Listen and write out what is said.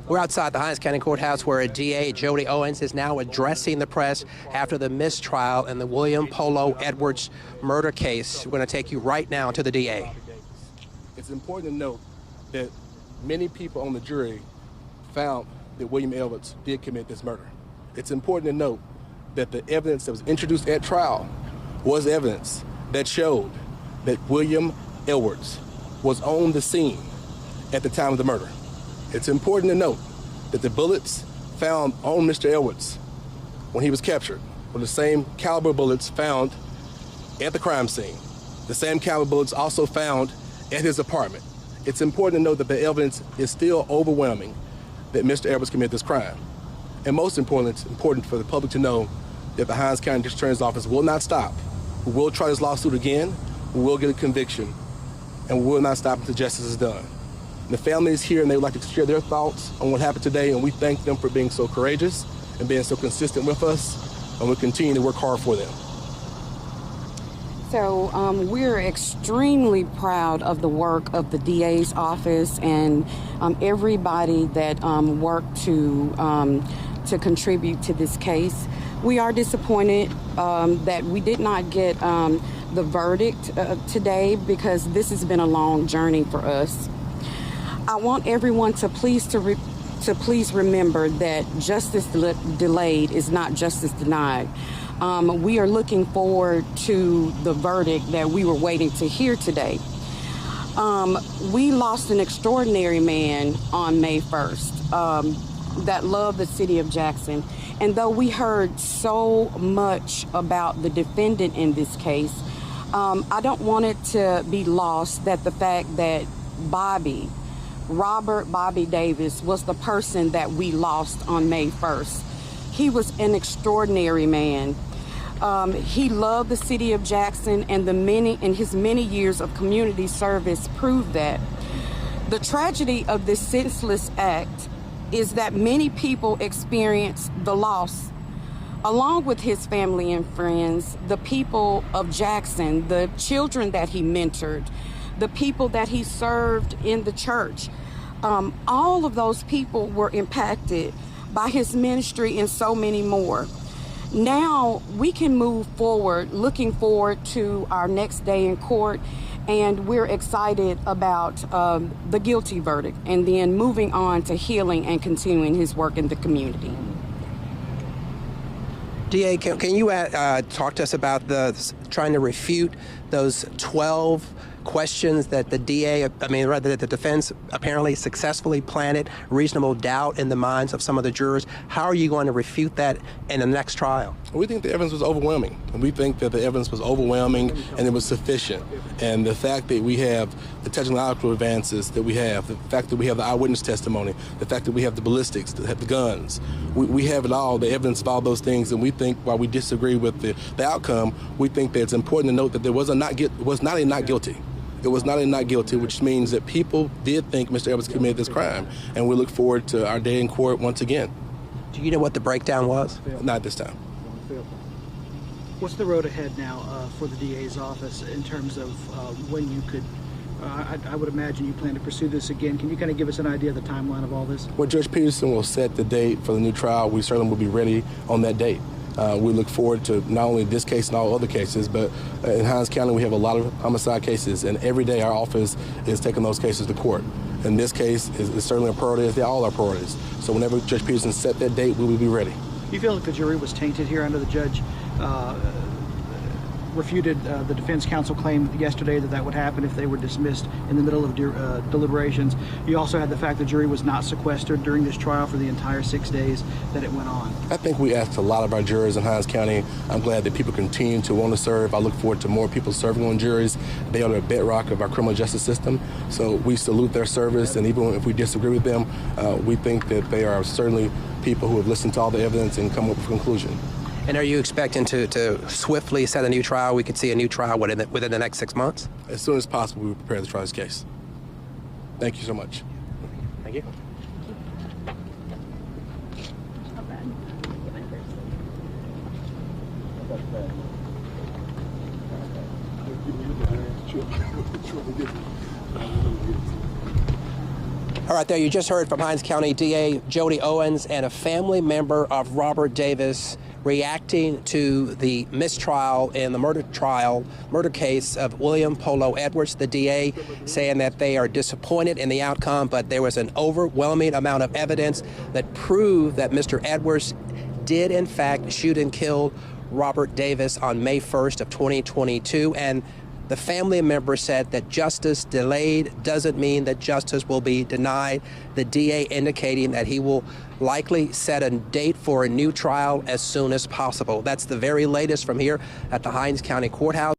We're outside the Hinds County Courthouse where DA Jody Owens is now addressing the press after the mistrial in the William Polo Edwards murder case. We're going to take you right now to the DA. It's important to note that many people on the jury found that William Edwards did commit this murder. It's important to note that the evidence that was introduced at trial was evidence that showed that William Edwards was on the scene at the time of the murder. It's important to note that the bullets found on Mr. Edwards when he was captured were the same caliber bullets found at the crime scene. The same caliber bullets also found at his apartment. It's important to note that the evidence is still overwhelming that Mr. Edwards committed this crime. And most importantly, it's important for the public to know that the Hinds County District Attorney's Office will not stop. We will try this lawsuit again, we will get a conviction, and we will not stop until justice is done. The family is here and they would like to share their thoughts on what happened today, and we thank them for being so courageous and being so consistent with us, and we'll continue to work hard for them. So we're extremely proud of the work of the DA's office and everybody that worked to contribute to this case. We are disappointed that we did not get the verdict today because this has been a long journey for us. I want everyone to please remember that justice delayed is not justice denied. We are looking forward to the verdict that we were waiting to hear today. We lost an extraordinary man on May 1st that loved the city of Jackson. And though we heard so much about the defendant in this case, I don't want it to be lost that the fact that Robert Bobby Davis was the person that we lost on May 1st. He was an extraordinary man. He loved the city of Jackson, and his many years of community service proved that. The tragedy of this senseless act is that many people experienced the loss, along with his family and friends, the people of Jackson, the children that he mentored, the people that he served in the church. All of those people were impacted by his ministry and so many more. Now we can move forward, looking forward to our next day in court, and we're excited about the guilty verdict and then moving on to healing and continuing his work in the community. DA, can you talk to us about trying to refute those 12 questions that the the defense apparently successfully planted reasonable doubt in the minds of some of the jurors? How are you going to refute that in the next trial? We think the evidence was overwhelming. And we think that the evidence was overwhelming and it was sufficient. And the fact that we have the technological advances that we have, the fact that we have the eyewitness testimony, the fact that we have the ballistics, the guns, we have it all, the evidence of all those things. And we think while we disagree with the outcome, we think that it's important to note that there was not a not guilty. It was not a not guilty, which means that people did think Mr. Edwards committed this crime. And we look forward to our day in court once again. Do you know what the breakdown was? Not at this time. What's the road ahead now for the DA's office in terms of when you could, I would imagine you plan to pursue this again. Can you kind of give us an idea of the timeline of all this? Well, Judge Peterson will set the date for the new trial. We certainly will be ready on that date. We look forward to not only this case and all other cases, but in Hinds County we have a lot of homicide cases, and every day our office is taking those cases to court. And this case is certainly a priority, as they all are priorities. So whenever Judge Peterson set that date, we will be ready. You feel like the jury was tainted here under the judge refuted the defense counsel claim yesterday that would happen if they were dismissed in the middle of deliberations. You also had the fact the jury was not sequestered during this trial for the entire 6 days that it went on. I think we asked a lot of our jurors in Hinds County. I'm glad that people continue to want to serve. I look forward to more people serving on juries. They are the bedrock of our criminal justice system. So we salute their service, and even if we disagree with them, we think that they are certainly people who have listened to all the evidence and come up with a conclusion. And are you expecting to swiftly set a new trial? We could see a new trial within the next 6 months? As soon as possible, we will prepare to try this case. Thank you so much. Thank you. All right, there you just heard from Hinds County DA Jody Owens and a family member of Robert Davis reacting to the mistrial in the murder case of William Polo Edwards. The DA saying that they are disappointed in the outcome, but there was an overwhelming amount of evidence that proved that Mr. Edwards did in fact shoot and kill Robert Davis on May 1st of 2022, and the family member said that justice delayed doesn't mean that justice will be denied. The DA indicating that he will likely set a date for a new trial as soon as possible. That's the very latest from here at the Hinds County Courthouse.